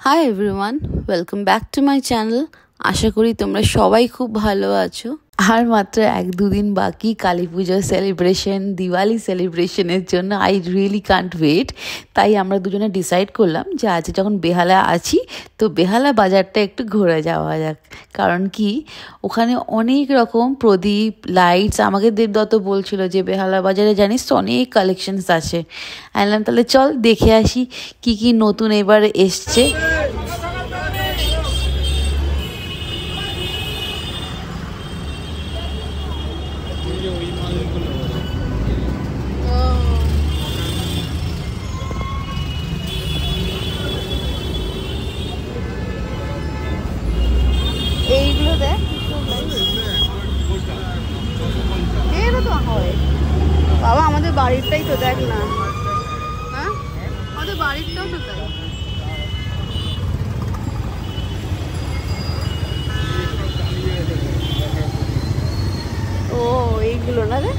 High everyone, welcome back to my channel. আশা করি তোমরা সবাই খুব ভালো আছো। আর মাত্র 1-2 দিন বাকি কালী পুজোর সেলিব্রেশন, দিওয়ালি সেলিব্রেশনের জন্য। I really can't wait. তাই আমরা দুজনে ডিসাইড করলাম যে আজ যখন বেহালা আছি তো বেহালা বাজারটা একটু ঘোরা যাওয়া যাক। কারণ কি ওখানে অনেক রকম প্রদীপ, লাইটস, আমাকে দেবদত্ত বলছিল যে বেহালা বাজারে জানিস তো অনেক কালেকশনস আছে। আনলাম তাহলে চল দেখে আসি কি কি নতুন এবার এসছে। এইগুলো দেখ, তো হয় বাবা, আমাদের বাড়িরটাই তো দেখ না। হ্যাঁ, আমাদের বাড়িরটাও তো তাই। ও এইগুলো না রে,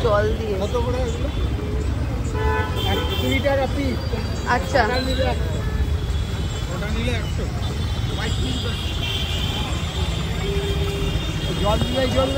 জল দিয়ে। আচ্ছা, জল দিয়ে জল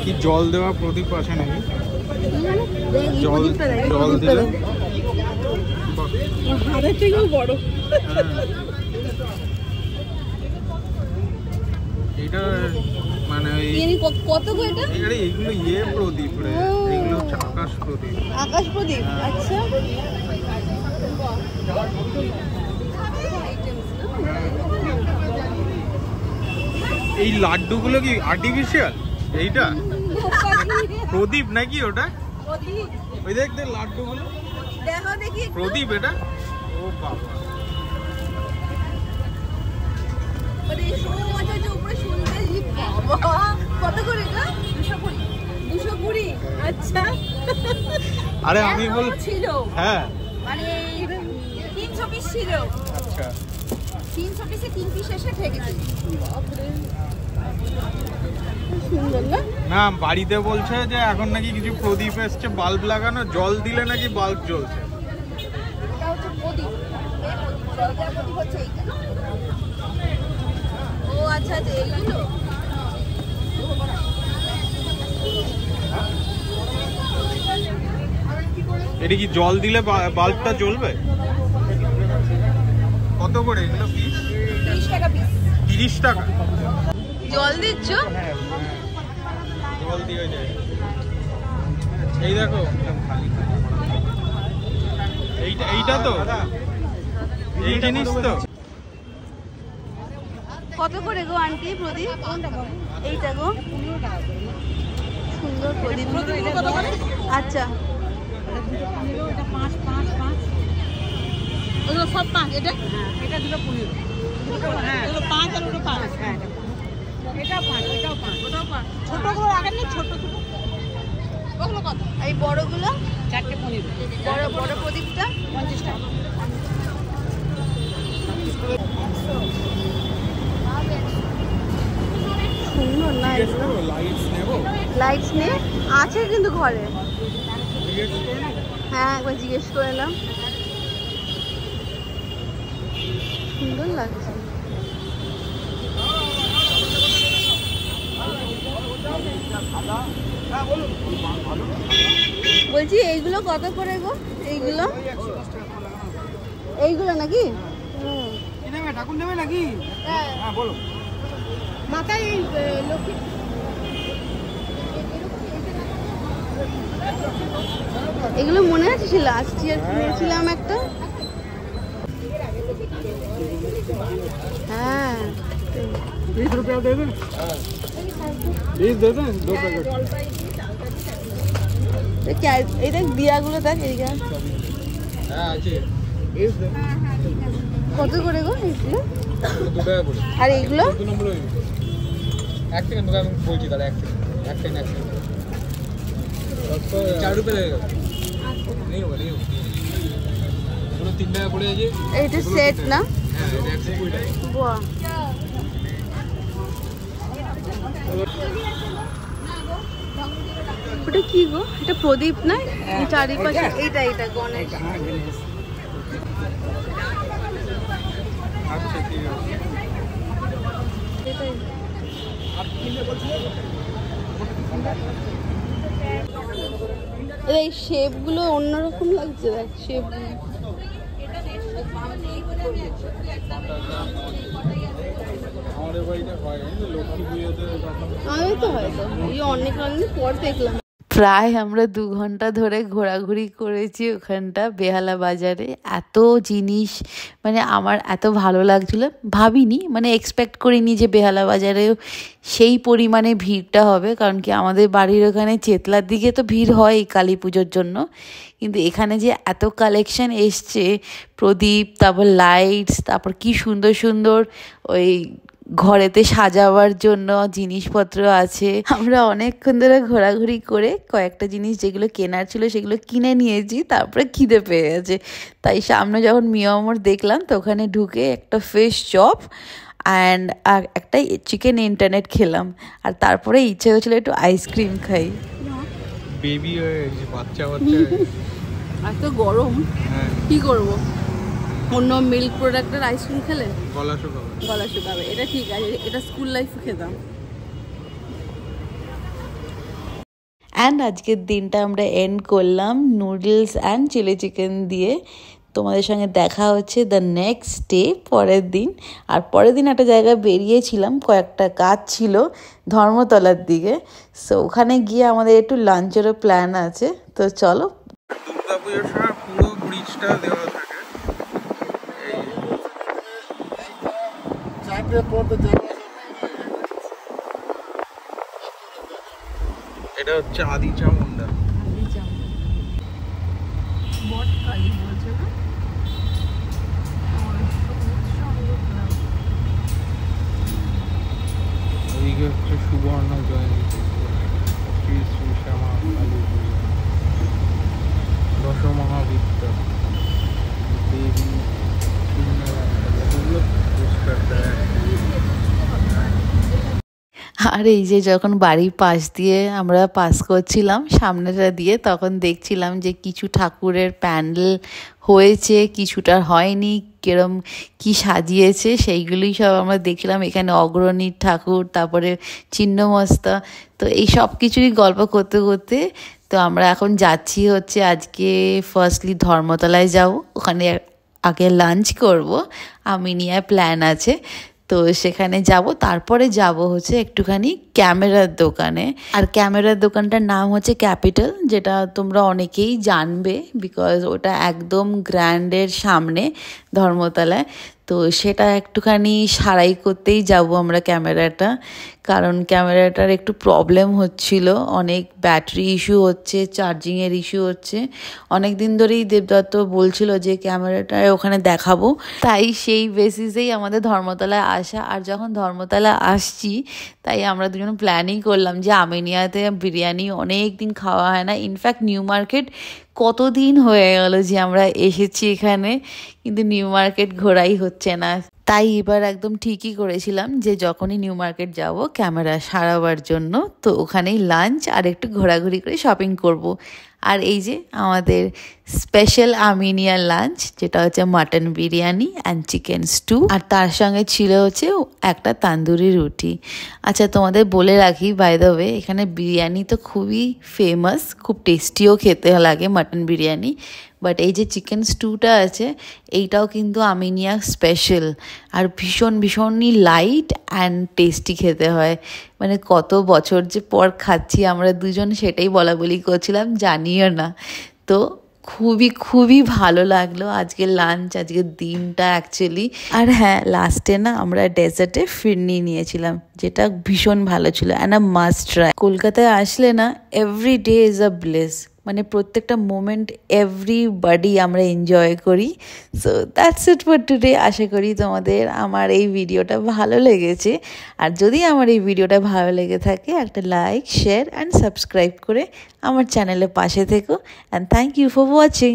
কি জল দেওয়া প্রদীপ আছে নাকি? জল জল দিলে হাতের থেকেও বড়। এটা মানে কত গো এটা? এগুলো প্রদীপ রে, এগুলো হচ্ছে আকাশ প্রদীপ। আকাশ প্রদীপ, আচ্ছা। এই লাড্ডুগুলো কি আর্টিফিশিয়াল? এইটা প্রদীপ নাকি? ওটা ওই দেখ লাড্ডুগুলো, দেখো দেখি প্রদীপ এটা। ও বাবা, কত করে এটা? 220। আচ্ছা, আরে আমি ছিল, হ্যাঁ মানে 300 পিস ছিল। আচ্ছা, 300 পিসে 3 পিস এসে ঠেকেছে। সুন্দর না? না, বাড়িতে বলছে যে এখন নাকি কিছু প্রদীপ এসছে বাল্ব লাগানো, জল দিলে নাকি বাল্ব জ্বলছে। এটা হচ্ছে প্রদীপ, জল দেওয়া প্রদীপ হচ্ছে এইটা। ও আচ্ছা আচ্ছা, এইগুলো এটা কি জল দিলে বাল্বটা জ্বলবে? কত করে এগুলো পিস? 30 টাকা পিস। 30 টাকা? জল দিচ্ছ? হ্যাঁ, জল দিয়ে যায়। এই দেখো, এইটা তো এই জিনিস তো। কত করে গো আন্টি প্রদীপ? এইটা গো, সুন্দর প্রদীপ। আচ্ছা, ওগুলো সব 5। এটা এটা দুটো 15। হ্যাঁ, এগুলো 5 আর ওটা 5। হ্যাঁ, এটা 5, এটাও 5, ওটাও 5। ছোটগুলো রাখেন না? ছোট ছোট ওগুলো কত? এই বড়গুলো 4টে 15। বড় বড় প্রদীপটা 50 টাকা। সুন্দর না? লাইটস নেই আছে কিন্তু ঘরে। হ্যাঁ, একবার জিজ্ঞেস করে এলাম। সুন্দর লাগছে। বলছি এইগুলো কত করে গো? এইগুলো এইগুলো নাকি? ঠাকুর নেবে নাকি? হ্যাঁ বলো। মাথায় লক্ষ্মী এগুলো মনে আছে? লাস্ট ইয়ার কিনেছিলাম একটা। হ্যাঁ, 20 रुपया दे दें? 20 दे दें, 2 पैकेट। এই দেখ দিয়াগুলো দেখ এইদিকে। হ্যাঁ আছে। কত করে গো এইগুলো? 2 টাকা করে। আর এইগুলো? 2 নম্বর হইবে। 1 সেকেন্ড তোকে আমি বলছি তাহলে 1 সেকেন্ড। 1 সেকেন্ড। 4 रुपए लगेगा। नहीं होगा नहीं होगा। পুরো 3 টাকা পড়ে আছে। এইটা সেট না? হ্যাঁ এটা 120 টাকা। বাহ। ওটা কি গো? এটা প্রদীপ না? এই চারিপাশে এইটা গণেশ। আচ্ছা ঠিক আছে। এটাই। এই শেপ গুলো অন্যরকম লাগছে, দেখ শেপ। আমাদের বাড়িতে হয় লক্ষ্মী পুজোতে আমি তো হয়তো এই অনেক পর দেখলাম। প্রায় আমরা 2 ঘন্টা ধরে ঘোরাঘুরি করেছি ওখানটা বেহালা বাজারে। এত জিনিস মানে আমার এত ভালো লাগছিল, ভাবিনি মানে এক্সপেক্ট করিনি যে বেহালা বাজারেও সেই পরিমাণে ভিড়টা হবে। কারণ কি আমাদের বাড়ির ওখানে চেতলার দিকে তো ভিড় হয় কালী পুজোর জন্য, কিন্তু এখানে যে এত কালেকশন এসছে, প্রদীপ, তারপর লাইটস, তারপর কি সুন্দর সুন্দর ওই ঘরেতে সাজাবার জন্য জিনিসপত্র আছে। আমরা অনেকক্ষণ ধরে ঘোরাঘুরি করে কয়েকটা জিনিস যেগুলো কেনার ছিল সেগুলো কিনে নিয়েছি। তারপরে খিদে পেয়ে গেছে, তাই সামনে যখন মিয়ামর দেখলাম তো ওখানে ঢুকে একটা ফিশ চপ অ্যান্ড একটা চিকেন ইন্টারনেট খেলাম। আর তারপরে ইচ্ছে হচ্ছিল একটু আইসক্রিম খাই। বেবি হয়ে গেছে, বাচ্চা বাচ্চা এত গরম কি করবো? অন্য মিল্ক প্রোডাক্টের আইসক্রিম খেলে গলা শুকাবে। এটা ঠিক আছে, এটা স্কুল লাইফে খেতাম। অ্যান্ড আজকের দিনটা আমরা এন্ড করলাম নুডলস অ্যান্ড চিলি চিকেন দিয়ে। তোমাদের সঙ্গে দেখা হচ্ছে দ্য নেক্সট ডে, পরের দিন। আর পরের দিন একটা জায়গায় বেরিয়েছিলাম, কয়েকটা কাজ ছিল ধর্মতলার দিকে। সো ওখানে গিয়ে আমাদের একটু লাঞ্চেরও প্ল্যান আছে। তো চলো। দুর্গাপুজোর সময় পুরো ব্রিজটা দেওয়া থাকে। এটা হচ্ছে আদি চামুন্ডা। ওইদিকে হচ্ছে সুবর্ণ জয়ন্তী, শ্রী শ্রী শ্যামা কালী পুজো, দশমহাবিদ্যা, দেবী এগুলো পোস্টার দেয়। আর এই যে যখন বাড়ির পাশ দিয়ে আমরা পাস করছিলাম সামনেটা দিয়ে, তখন দেখছিলাম যে কিছু ঠাকুরের প্যান্ডেল হয়েছে, কিছুটা হয়নি, কিরম কি সাজিয়েছে সেইগুলোই সব আমরা দেখলাম। এখানে অগ্রণী ঠাকুর, তারপরে ছিন্নমস্তা, তো এই সব কিছুই গল্প করতে করতে তো আমরা এখন যাচ্ছি হচ্ছে আজকে ফার্স্টলি ধর্মতলায় যাব, ওখানে আগে লাঞ্চ করব, আমিনিয়ায় প্ল্যান আছে। তো সেখানে যাব, তারপরে যাব হচ্ছে একটুখানি ক্যামেরার দোকানে। আর ক্যামেরার দোকানটার নাম হচ্ছে ক্যাপিটাল, যেটা তোমরা অনেকেই জানবে বিকজ ওটা একদম গ্র্যান্ডের সামনে ধর্মতলায়। তো সেটা একটুখানি সারাই করতেই যাব আমরা ক্যামেরাটা, কারণ ক্যামেরাটার একটু প্রবলেম হচ্ছিল, অনেক ব্যাটারি ইস্যু হচ্ছে, চার্জিংয়ের ইস্যু হচ্ছে। অনেক দিন ধরেই দেবদত্ত বলছিল যে ক্যামেরাটা ওখানে দেখাবো, তাই সেই বেসিসেই আমাদের ধর্মতলায় আসা। আর যখন ধর্মতলা আসছি তাই আমরা দুজন প্ল্যানিং করলাম যে আমিনিয়াতে বিরিয়ানি অনেক দিন খাওয়া হয় না। ইনফ্যাক্ট নিউ মার্কেট কতদিন হয়ে গেল যে আমরা এসেছি এখানে, কিন্তু নিউ মার্কেট ঘোরাই হচ্ছে না। তাই এবার একদম ঠিকই করেছিলাম যে যখনই নিউ মার্কেট যাব ক্যামেরা সারাবার জন্য, তো ওখানেই লাঞ্চ আর একটু ঘোরাঘুরি করে শপিং করব। আর এই যে আমাদের স্পেশাল আমিনিয়ার লাঞ্চ, যেটা হচ্ছে mutton biryani and chicken stew, আর তার সঙ্গে ছিল হচ্ছে একটা তান্দুরি রুটি। আচ্ছা তোমাদের বলে রাখি, বাই দ্য ওয়ে, এখানে বিরিয়ানি তো খুবই ফেমাস, খুব টেস্টিও খেতে লাগে মাটন বিরিয়ানি, বাট এই যে চিকেন স্টুটা আছে এইটাও কিন্তু আমিনিয়া স্পেশাল, আর ভীষণই লাইট অ্যান্ড টেস্টি খেতে হয়। মানে কত বছর যে পর খাচ্ছি আমরা দুজন, সেটাই বলা বলি করছিলাম, জানিও না। তো খুবই ভালো লাগলো আজকের লাঞ্চ, আজকের দিনটা অ্যাকচুয়ালি। আর হ্যাঁ, লাস্টে না আমরা ডেজার্টে ফিরনি নিয়েছিলাম, যেটা ভীষণ ভালো ছিল অ্যান্ড আ মাস্ট ট্রাই। কলকাতায় আসলে না every day is a bless, মানে প্রত্যেকটা মোমেন্ট এভরিবডি আমরা এনজয় করি। So that's it for today. আশা করি তোমাদের আমার এই ভিডিওটা ভালো লেগেছে, আর যদি আমার এই ভিডিওটা ভালো লেগে থাকে একটা লাইক, শেয়ার অ্যান্ড সাবস্ক্রাইব করে আমার চ্যানেলের পাশে থেকো। And thank you for watching.